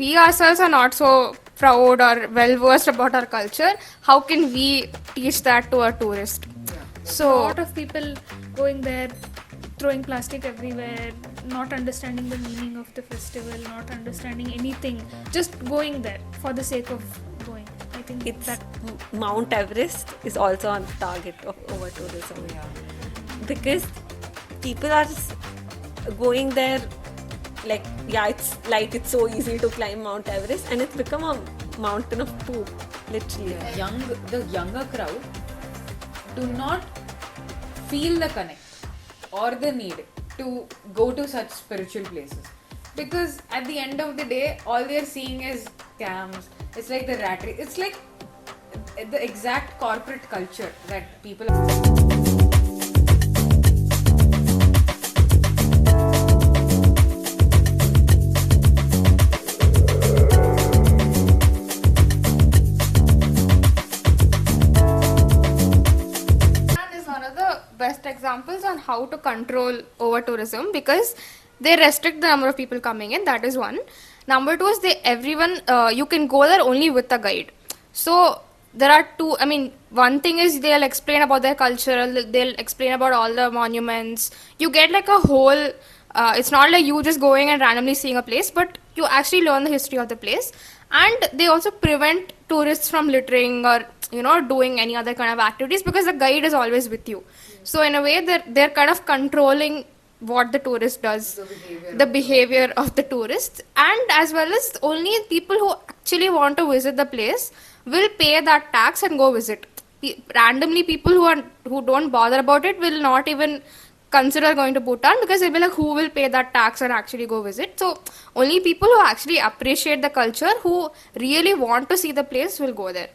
we ourselves are not so proud or well versed about our culture, how can we teach that to a tourist? So a lot of people going there, throwing plastic everywhere, not understanding the meaning of the festival, not understanding anything, just going there for the sake of going. I think It's that Mount Everest is also on the target of over tourism. Because people are just going there like, it's so easy to climb Mount Everest, and it's become a mountain of poop, literally. The younger crowd do not feel the connect or the need to go to such spiritual places, because at the end of the day all they're seeing is scams. It's like the rat race. It's like the exact corporate culture that people Is one of the best examples on how to control over tourism, because they restrict the number of people coming in. That is one. Number two is you can go there only with a guide. So there are two. I mean, one thing is they'll explain about their culture. They'll explain about all the monuments. You get like a whole. It's not like you just going and randomly seeing a place, but you actually learn the history of the place. And they also prevent tourists from littering or doing any other kind of activities, because the guide is always with you. So in a way they're kind of controlling what the tourist does, the behavior of the tourists, and as well as only people who actually want to visit the place will pay that tax and go visit. Randomly, people who don't bother about it will not even consider going to Bhutan, because they'll be like, who will pay that tax and actually go visit? So only people who actually appreciate the culture, who really want to see the place, will go there.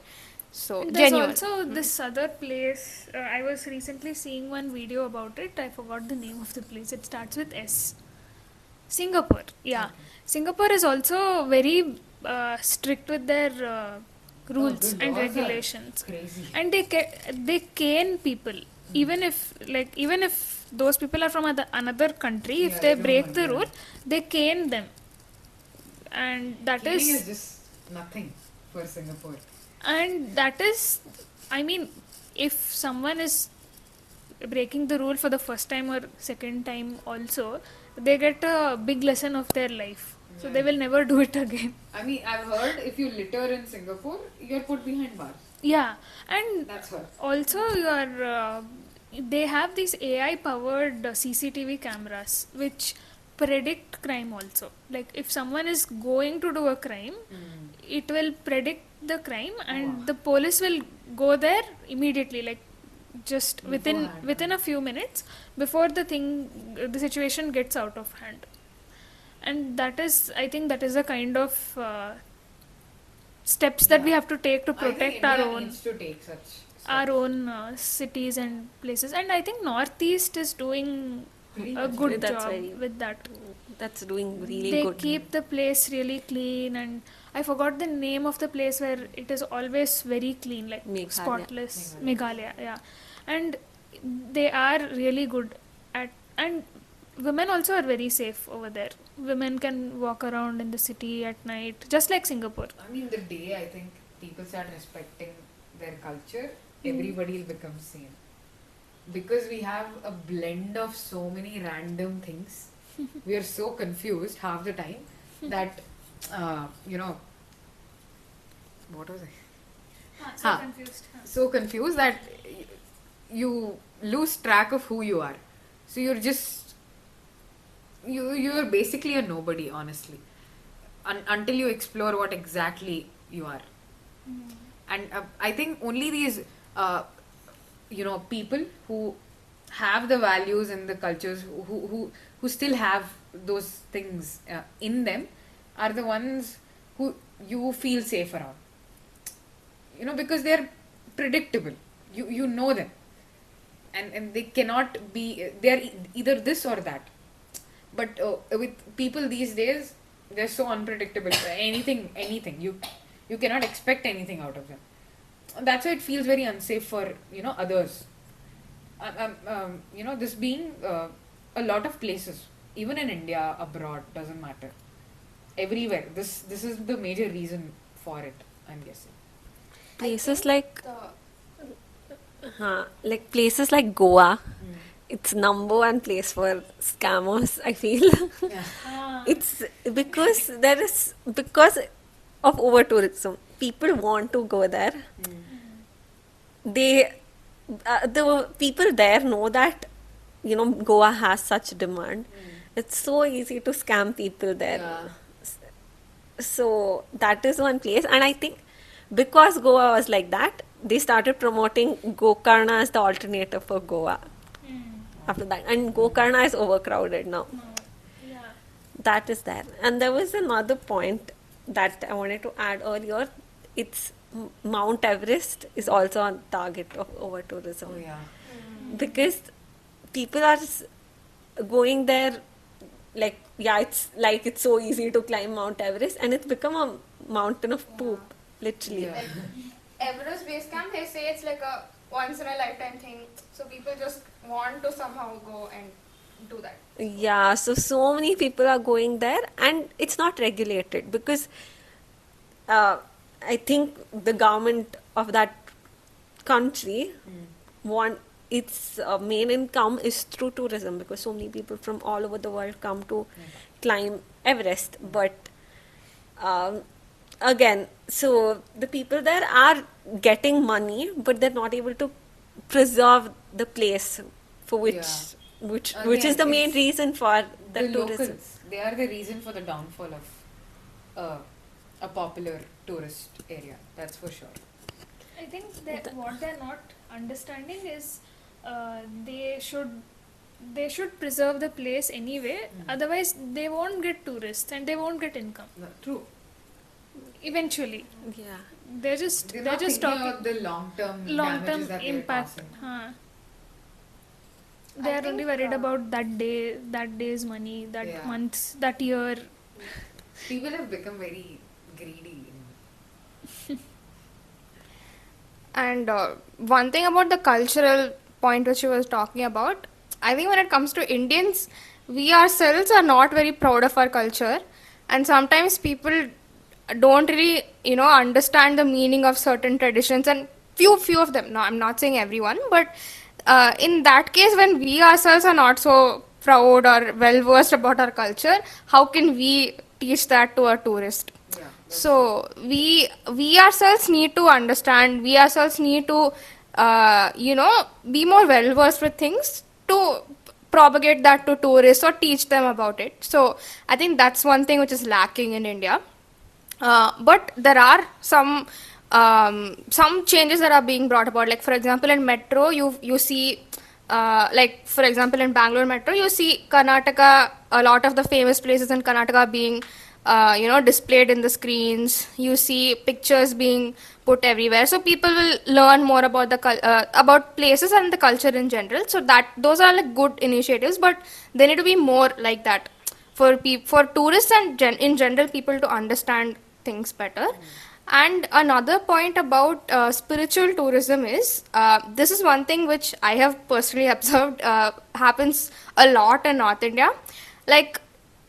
So there's genuine. also this other place. I was recently seeing one video about it. I forgot the name of the place. It starts with S. Singapore. Yeah. Singapore is also very strict with their rules and regulations. And they cane people. Even if those people are from another country, if they break the rule, they cane them. And that is just nothing for Singapore. And that is, I mean, if someone is breaking the rule for the first time or second time also, they get a big lesson of their life. So they will never do it again. I mean, I've heard if you litter in Singapore, you're put behind bars. Yeah, and That's what. also they have these AI powered CCTV cameras which predict crime also. Like if someone is going to do a crime, it will predict the crime, and the police will go there immediately, like just within a few minutes before the situation gets out of hand. And I think that is a kind of steps that we have to take to protect our own cities and places. And I think Northeast is doing a good job with that. That's doing really They good. keep the place really clean, and I forgot the name of the place where it is always very clean, like spotless. Meghalaya, yeah. And they are really good at, and women also are very safe over there. Women can walk around in the city at night, just like Singapore. I mean, the day I think people start respecting their culture, everybody will become sane. Because we have a blend of so many random things, we are so confused half the time that, what was I? So confused that you lose track of who you are. So you're just, you're basically a nobody, honestly, until you explore what exactly you are. And I think only these people who have the values and the cultures, who still have those things in them, are the ones who you feel safe around. Because they're predictable. You know them, and they cannot be. They're either this or that. But with people these days, they're so unpredictable. anything you cannot expect anything out of them. That's why it feels very unsafe for others. This being a lot of places, even in India, abroad, doesn't matter. everywhere. This is the major reason for it, I'm guessing. Places think like the- places like Goa, it's number one place for scammers, I feel. It's because because of over tourism. People want to go there. They the people there know that Goa has such demand. It's so easy to scam people there. Yeah. So that is one place, and I think because Goa was like that, they started promoting Gokarna as the alternative for Goa after that, and Gokarna is overcrowded now. Yeah. That is there. And there was another point that I wanted to add earlier. It's Mount Everest is also a target of over tourism. Oh yeah. Because people are going there it's so easy to climb Mount Everest, and it's become a mountain of poop, literally. Yeah. Everest Base Camp, they say it's like a once in a lifetime thing. So people just want to somehow go and do that. Yeah, so many people are going there, and it's not regulated because I think the government of that country want its main income is through tourism, because so many people from all over the world come to climb Everest. But again, so the people there are getting money, but they're not able to preserve the place for which Yeah. which Again, is the main it's reason for the The tourism. locals, they are the reason for the downfall of a popular tourist area. That's for sure. I think that what they're not understanding is they should preserve the place anyway. Otherwise, they won't get tourists and they won't get income. No, true. Eventually, Yeah. they're just They're they're not just thinking talking about the long-term long-term damages that they're impact. causing. They I are only think, worried about that day's money, that Yeah. month, that year. People have become very greedy. And one thing about the cultural point which you was talking about, I think when it comes to Indians, we ourselves are not very proud of our culture, and sometimes people don't really, understand the meaning of certain traditions, and few of them. No, I'm not saying everyone, but in that case, when we ourselves are not so proud or well versed about our culture, how can we teach that to a tourist? Yeah. So we ourselves need to understand. We ourselves need to, be more well versed with things to propagate that to tourists or teach them about it. So I think that's one thing which is lacking in India. But there are some changes that are being brought about. Like for example, in metro, you see. Like for example in Bangalore metro you see Karnataka, a lot of the famous places in Karnataka being displayed in the screens. You see pictures being put everywhere, so people will learn more about about places and the culture in general. So that those are like good initiatives, but they need to be more like that for tourists and in general people to understand things better. And another point about spiritual tourism is this is one thing which I have personally observed happens a lot in North India. Like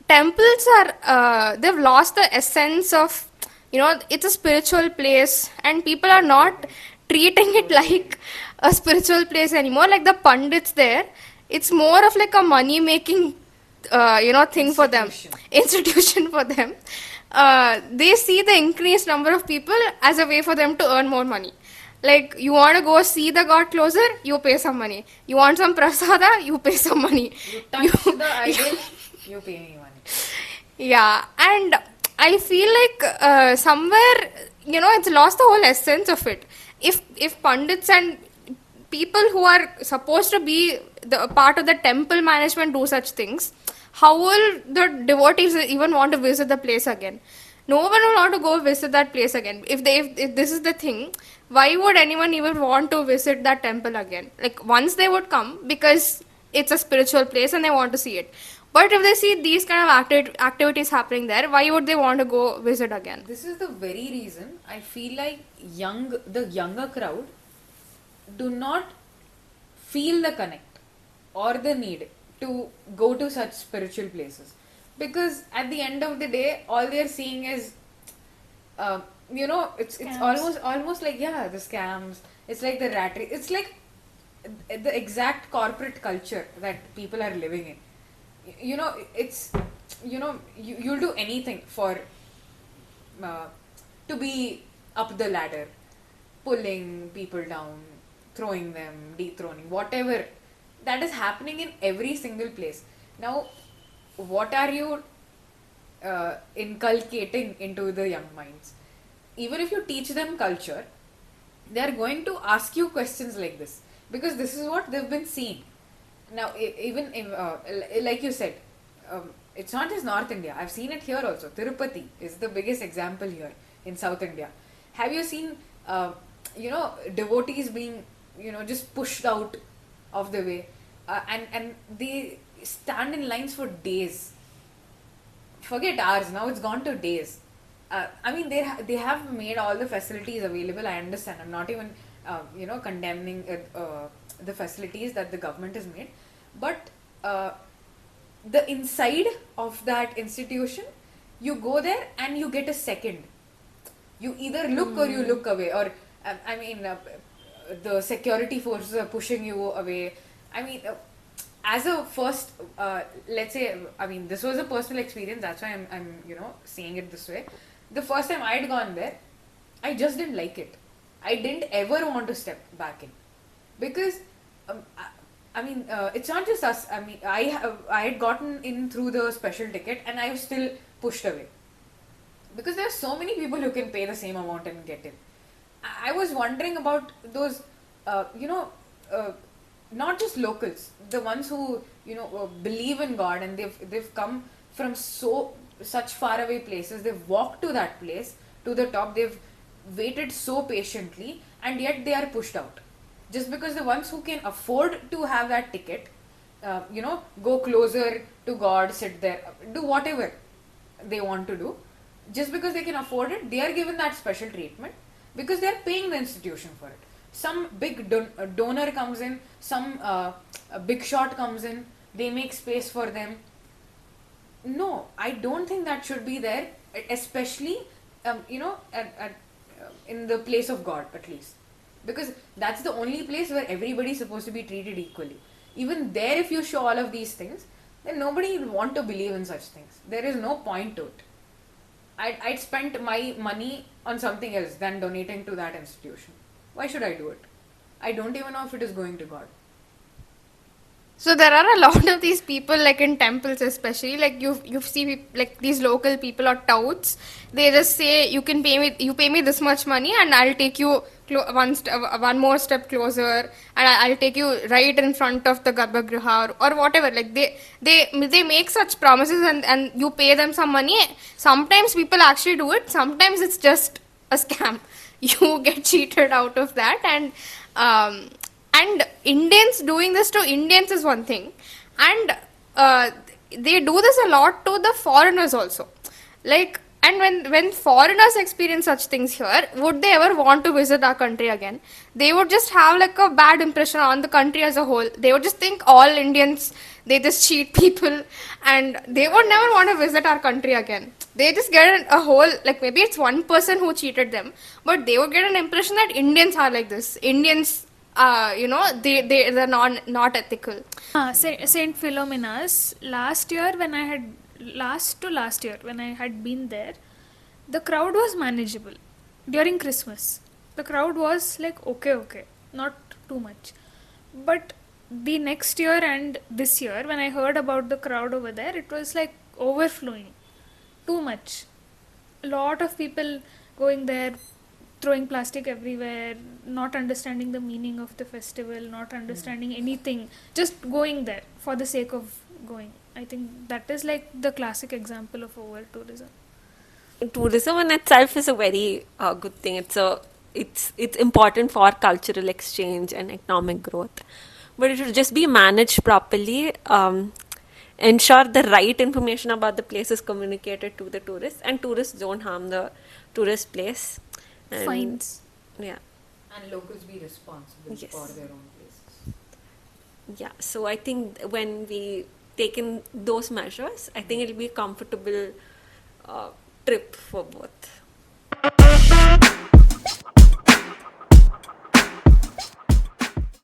temples are they've lost the essence of, it's a spiritual place, and people are not treating it like a spiritual place anymore. Like the pundits there, it's more of like a money making thing for them, institution for them. They see the increased number of people as a way for them to earn more money. Like you want to go see the god closer, you pay some money. You want some prasada, you pay some money. You touch the idol, you pay me money. Yeah, and I feel like somewhere it's lost the whole essence of it. If pundits and people who are supposed to be the part of the temple management do such things, how will the devotees even want to visit the place again? No one will want to go visit that place again. If this is the thing, why would anyone even want to visit that temple again? Like once they would come because it's a spiritual place and they want to see it. But if they see these kind of activities happening there, why would they want to go visit again? This is the very reason I feel like the younger crowd do not feel the connect or the need to go to such spiritual places. because at the end of the day, all they're seeing is, it's Scams. almost like, yeah, the scams. It's like the rat race. It's like the exact corporate culture that people are living in. It's you'll do anything for uh, to be up the ladder, pulling people down, throwing them, dethroning, whatever. That is happening in every single place. Now, what are you inculcating into the young minds? Even if you teach them culture, they are going to ask you questions like this because this is what they've been seeing. Now, even if, like you said, it's not just North India. I've seen it here also. Tirupati is the biggest example here in South India. Have you seen, devotees being, just pushed out of the way, and they stand in lines for days. Forget hours. Now it's gone to days. I mean, they have made all the facilities available. I understand. I'm not even condemning the facilities that the government has made, but the inside of that institution, you go there and you get a second. You either look or you look away, or the security forces are pushing you away. I mean, as a first, let's say, I mean, this was a personal experience. That's why I'm saying it this way. The first time I'd gone there, I just didn't like it. I didn't ever want to step back in because it's not just us. I mean, I had gotten in through the special ticket and I was still pushed away because there are so many people who can pay the same amount and get in. I was wondering about those, not just locals, the ones who believe in God and they've come from such far away places. They've walked to that place to the top. They've waited so patiently, and yet they are pushed out just because the ones who can afford to have that ticket, go closer to God, sit there, do whatever they want to do. Just because they can afford it, they are given that special treatment because they are paying the institution for it. Some big donor comes in, some a big shot comes in, they make space for them. No, I don't think that should be there, especially in the place of God, at least, because that's the only place where everybody is supposed to be treated equally. Even there, if you show all of these things, then nobody will want to believe in such things. There is no point to it. I'd spent my money on something else than donating to that institution. Why should I do it? I don't even know if it is going to God. So there are a lot of these people, like in temples especially, like you see like these local people or touts. They just say you pay me this much money and I'll take you one more step closer, and I'll take you right in front of the Garbhagriha or whatever. Like they make such promises and you pay them some money. Sometimes people actually do it. Sometimes it's just a scam. You get cheated out of that, and Indians doing this to Indians is one thing, and they do this a lot to the foreigners also. Like, and when foreigners experience such things here, would they ever want to visit our country again? They would just have like a bad impression on the country as a whole. They would just think all Indians, they just cheat people, and they would never want to visit our country again. They just get a whole, like maybe it's one person who cheated them, but they would get an impression that Indians are like this. Indians, they're not ethical. Saint Philomena's last year when I had last year when I had been there, the crowd was manageable during Christmas. The crowd was like okay, not too much. But the next year and this year, when I heard about the crowd over there, it was like overflowing, too much. A lot of people going there, throwing plastic everywhere, not understanding the meaning of the festival, not understanding anything, just going there for the sake of going. I think that is like the classic example of over tourism. Tourism in itself is a very good thing. It's important for cultural exchange and economic growth, but it should just be managed properly. Ensure the right information about the place is communicated to the tourists, and tourists don't harm the tourist place. And Fines. Yeah. And locals be responsible Yes. for their own places. Yeah, so I think when we taken those measures, I think it'll be a comfortable trip for both.